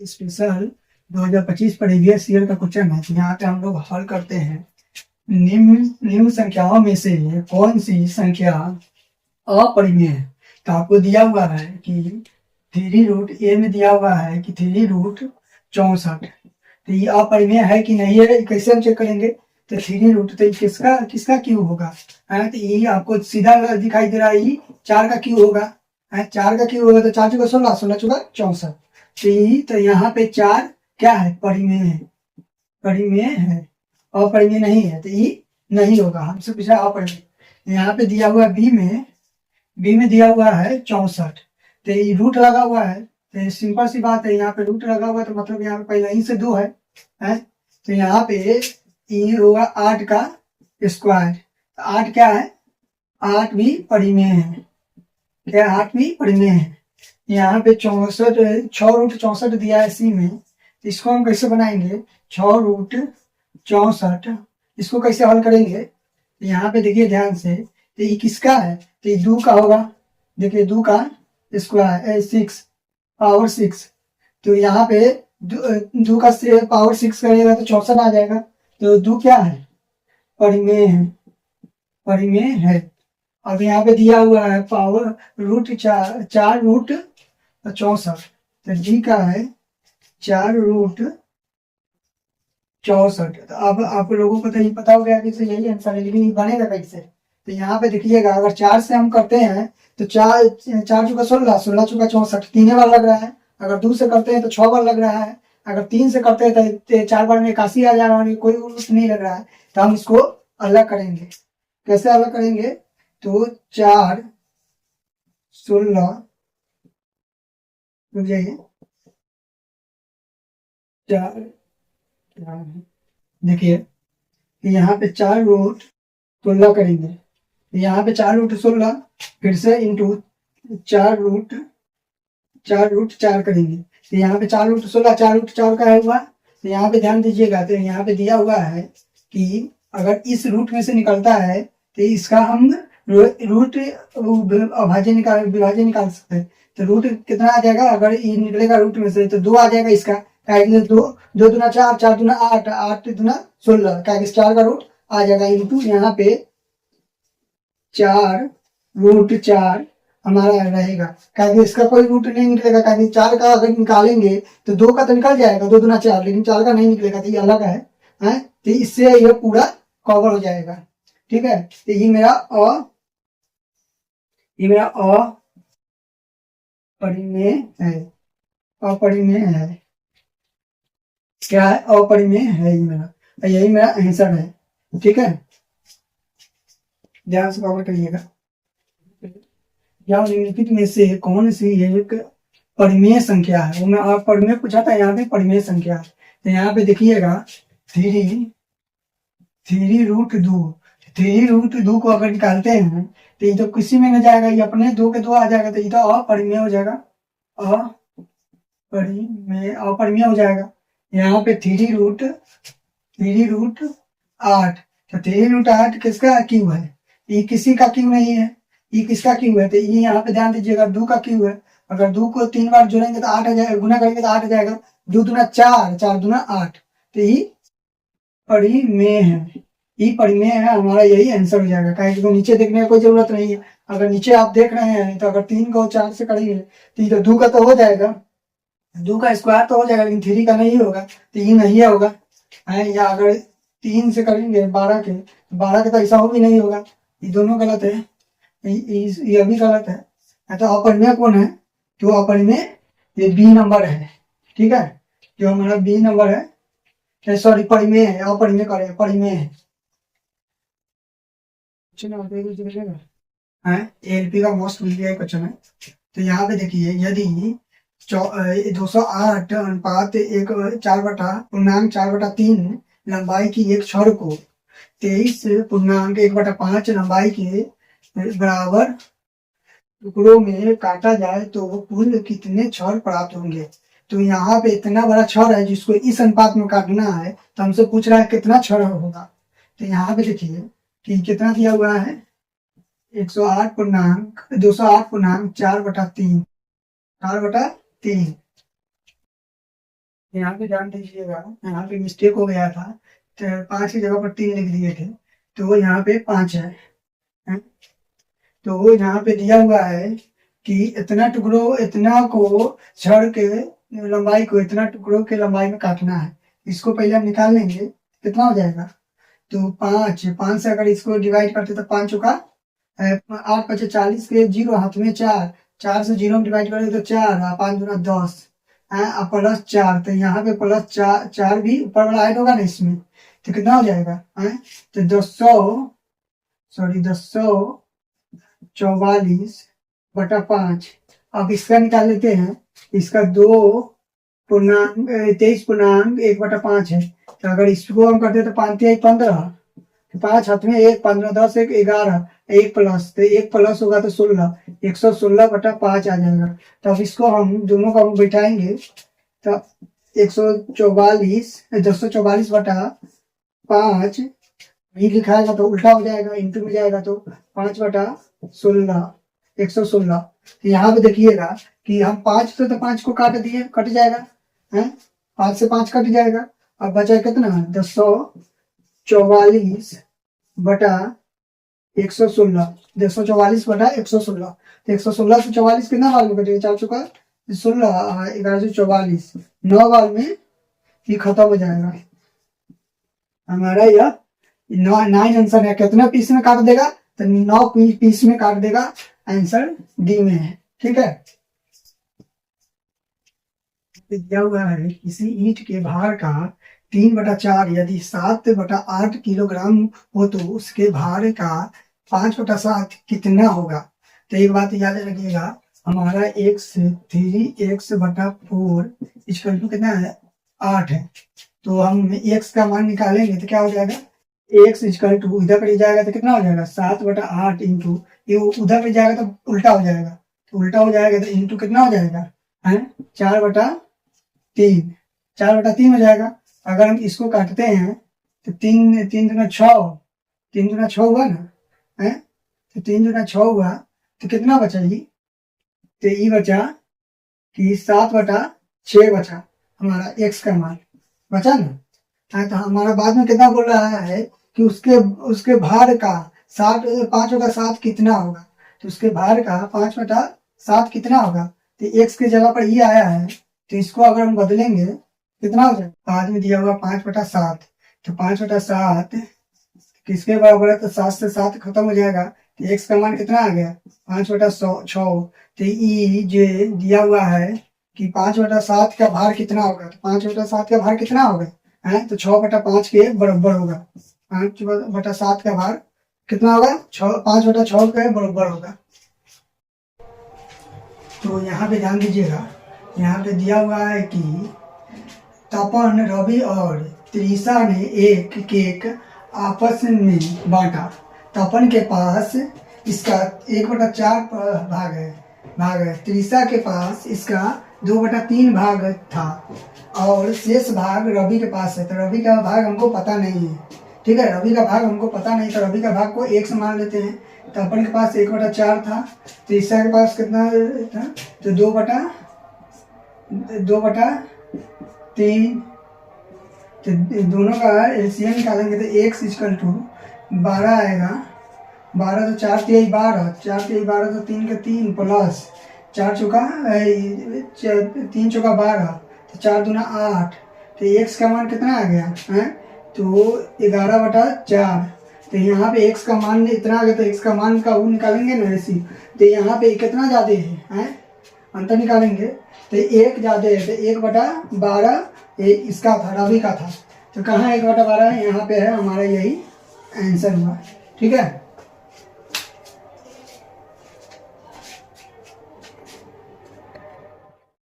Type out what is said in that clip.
Special 2025 previous year का question है। यहाँ पे हम लोग हल करते हैं। निम्न संख्याओं में से कौन सी संख्या अपरिमेय है। तो आपको दिया हुआ है कि 3√a में दिया हुआ है कि 3√64। तो ये अपरिमेय है कि नहीं है, कैसे हम चेक करेंगे। तो 3 रूट तो किसका किसका क्यूब होगा। तो ये आपको सीधा दिखाई दे रहा है, ये 4 का क्यूब होगा। 4 का क्यूब होगा तो 4 चौका 16, 16 चौका 64। तो यहाँ पे 4 क्या है, परिमेय है। परिमेय है, अपरिमेय नहीं है, तो ये नहीं होगा, हमसे पूछा अपरिमेय। यहाँ पे दिया हुआ बी में दिया हुआ है 64। तो ये रूट लगा हुआ है, तो सिंपल सी बात है, यहाँ पे रूट लगा हुआ है तो मतलब यहाँ पे पहले ही से 2 है। तो यहाँ पे ये होगा 8 का स्क्वायर। 8 क्या है, 8 भी परिमेय है। क्या 8 भी परिमेय है। यहाँ पे 64, 6√64 दिया है सी में। इसको हम कैसे बनाएंगे, 6√64 इसको कैसे हल करेंगे। यहाँ पे देखिए ध्यान से, तो ये किसका है, तो ये 2 का होगा। देखिए 2 का स्क्वायर 6 पावर 6। तो यहाँ पे 2 का पावर 6 करेगा तो 64 आ जाएगा। तो 2 क्या है, परिमेय है, परिमेय है। अब यहाँ पे दिया हुआ है पावर √4 तो जी का है 4√64। तो अब आप लोगों को तो ये पता हो गया कि तो यही आंसर है, लेकिन ये बनेगा कैसे। तो यहाँ पे देखिएगा, अगर 4 से हम करते हैं तो 4 चौका 16, 16 चौका 64, 3 बार लग रहा है। अगर 2 से करते हैं तो 6 बार लग रहा है। अगर 3 से करते हैं तो 4 बार में 81 आ जा रहा है, कोई रूट नहीं लग रहा है। तो हम इसको अलग करेंगे। कैसे अलग करेंगे, तो 4 16 रुक जाइए 4, देखिए यहाँ पे 4√16 करेंगे। यहाँ पे 4√16 फिर से इंटू 4√4 करेंगे। तो यहाँ पे 4√16 4√4 का हुआ। तो यहाँ पे ध्यान दीजिएगा, तो यहाँ पे दिया हुआ है कि अगर इस रूट में से निकलता है तो इसका हम रूट विभाज्य निकाल सकते हैं। तो रूट कितना आ जाएगा, अगर ये निकलेगा रूट में से तो 2 आ जाएगा इसका। दो 2 दूना 4, 4 दूना 8, 8 दूना 16, 4 का रूट आ जाएगा। इंटू यहाँ पे 4√4 हमारा रहेगा। क्योंकि इसका कोई रूट नहीं निकलेगा, क्योंकि 4 का अगर निकालेंगे तो 2 का तो निकल जाएगा, 2 दूना 4, लेकिन 4 का नहीं निकलेगा, तो ये अलग है। तो इससे ये पूरा कवर हो जाएगा। ठीक है, तो ये मेरा अपरिमेय है। अपरिमेय है, क्या है, अपरिमेय है ये मेरा, यही मेरा आंसर है। ठीक है, ध्यान से कवर करिएगा। या निम्नलिखित में से कौन सी एक परिमेय संख्या है। वो मैं आप परिमेय पूछा था, यहाँ पे परिमेय संख्या है। तो यहाँ पे देखिएगा 3√2 3√2 को अगर निकालते हैं तो ये तो किसी में न जाएगा, ये अपने 2 के 2 आ जाएगा। तो ये तो अपरिमेय हो जाएगा, अपरिमेय हो जाएगा। यहाँ पे 3√8 तो 3√8 किसका क्यूब है, ये किसी का क्यूब नहीं है, ये किसका क्यूब है। तो ये यहाँ पे ध्यान दीजिएगा 2 का क्यूब है। अगर 2 को 3 बार जोड़ेंगे तो 8 आ जाएगा, गुना करेंगे तो 8 आ जाएगा। 2 दूना 4, 4 दूना 8, तो ये परिमेय है। ये परिमेय है, हमारा यही आंसर हो जाएगा। कहीं तो नीचे देखने की कोई जरूरत नहीं है। अगर नीचे आप देख रहे हैं तो अगर 3 को 4 से करेंगे तो ये तो 2 का तो हो जाएगा, 2 का स्क्वायर तो हो जाएगा, लेकिन 3 का नहीं होगा, तो ये नहीं होगा है। या अगर 3 से करेंगे 12 के, 12 के तो ऐसा हो भी नहीं होगा। ये दोनों गलत है, ये भी गलत है। तो अपरिमेय कौन है, जो अपरिमेय ये बी नंबर है। ठीक है, जो हमारा बी नंबर है, सॉरी परिमेय है, अपरिमेय करें, परिमेय है। एलपी का मोस्ट मीडिया क्वेश्चन है। तो यहाँ पे देखिए, यदि 208 अनुपात 4/3 लंबाई की एक छड़ को 23.1/5 लंबाई के बराबर टुकड़ों में काटा जाए तो कुल कितने छड़ प्राप्त होंगे। तो यहाँ पे इतना बड़ा छड़ है जिसको इस अनुपात में काटना है, तो हमसे पूछ रहा है कितना छड़ होगा। तो यहाँ पे देखिए कि कितना दिया हुआ है, 208.4/3 4/3 यहाँ पे ध्यान दीजिएगा, यहाँ पे मिस्टेक हो गया था, तो 5 की जगह पर 3 लिख दिए थे, तो यहाँ पे 5 है। तो यहाँ पे दिया हुआ है कि इतना को छड़ के लंबाई को इतना टुकड़ों के लंबाई में काटना है। इसको पहले हम निकाल लेंगे, कितना हो जाएगा, तो 5 से अगर इसको डिवाइड करते तो 5 चौका 8 पचे 40 के 0 हाथ में 4, 4 से 0 में डिवाइड करेंगे तो 4, 5 दूना 10 और प्लस 4, तो यहाँ पे प्लस 4 भी ऊपर वाला ऐड होगा ना इसमें, तो कितना हो जाएगा तो 244/5। अब इसका निकाल लेते हैं, इसका 23.1/5 है, तो अगर इसको हम करते तो 5 3 15, 5 हाथ में 1, 15 10 1 11, 1 प्लस, तो 1 प्लस होगा तो 16, 116/5 आ जाएगा। तो अब इसको हम दोनों को हम बैठाएंगे तो 244/5 भी लिखाएगा तो उल्टा हो जाएगा, इंटू में जाएगा तो 5/16, 116। तो यहाँ पे देखिएगा कि हम 5 से तो 5 को काट दिए, कट जाएगा है, 5 से 5 कट जाएगा। अब बचा कितना 244/116, 244/116, तो 116 से 44 कितना बार में कटेगा, 4 चुका 16, 11 से 44, 9 बार में ये खत्म हो जाएगा। हमारा यह 9 आंसर है। कितना पीस में काट देगा, तो 9 पीस में काट देगा, आंसर डी में है। ठीक है, दिया हुआ है किसी ईंट के भार का 3/4 यदि 7/8 किलोग्राम हो तो उसके भार का 5/7 कितना होगा। तो एक बात याद रखिएगा, हमारा x/4 कितना है 8 है, तो हम x का मान निकालेंगे तो क्या हो जाएगा, x इधर पर जाएगा तो कितना हो जाएगा 7/8 इंटू, ये उधर पर जाएगा तो उल्टा हो जाएगा, तो उल्टा हो जाएगा तो इंटू कितना हो जाएगा 4/3, 4/3 हो जाएगा। अगर हम इसको काटते हैं तो 3 दूना 6, 3 दूना 6 हुआ ना है, तो 3 दूना 6 हुआ तो कितना बचा ये, तो ये बचा कि 7/6 बचा हमारा x का मान बचा ना। तो हमारा बाद में कितना बोल रहा है कि उसके भार का 5/7 कितना होगा, तो उसके भार का 5/7 कितना होगा, तो x की जगह पर ये आया है, तो इसको अगर हम बदलेंगे कितना हो जाएगा, बाद में दिया हुआ 5/7, तो 5/7 किसके बराबर है, तो 7 से 7 खत्म हो जाएगा, तो x का मान कितना आ गया 5/6। तो ये जो दिया हुआ है कि 5/7 का भार कितना होगा, तो 5/7 का भार कितना होगा है, तो 6/5 के बराबर होगा। 5/7 का भार कितना होगा 5/6 के बराबर होगा। तो यहाँ पे ध्यान दीजिएगा, यहाँ पे दिया हुआ है कि तपन, रवि और त्रिशा ने एक केक आपस में बांटा। तपन के पास इसका 1/4 भाग है, त्रिशा के पास इसका 2/3 भाग था और शेष भाग रवि के पास है। तो रवि का भाग हमको पता नहीं है, ठीक है, रवि का भाग हमको पता नहीं, तो रवि का भाग को 1 मान लेते हैं। तपन के पास 1/4 था, त्रिशा के पास कितना था, तो 2/3, तो दोनों का एलसीएम निकालेंगे तो x = 12 आएगा। 12 तो 4 3 12, 4 3 12 तो 3 के 3 प्लस 4 चौका 3 चौका 12, तो 4 दूना 8, तो x का मान कितना आ गया है, तो 11/4। तो यहाँ पे x का मान इतना आ गया, तो x का मान का वो निकालेंगे ना ऐसी, तो यहाँ पे कितना ज़्यादा है अंतर निकालेंगे, तो 1 ज़्यादा है, तो 1/12 इसका था, रवि का था, तो कहाँ 1/12 है, यहाँ पे है हमारा, यही आंसर हुआ। ठीक है।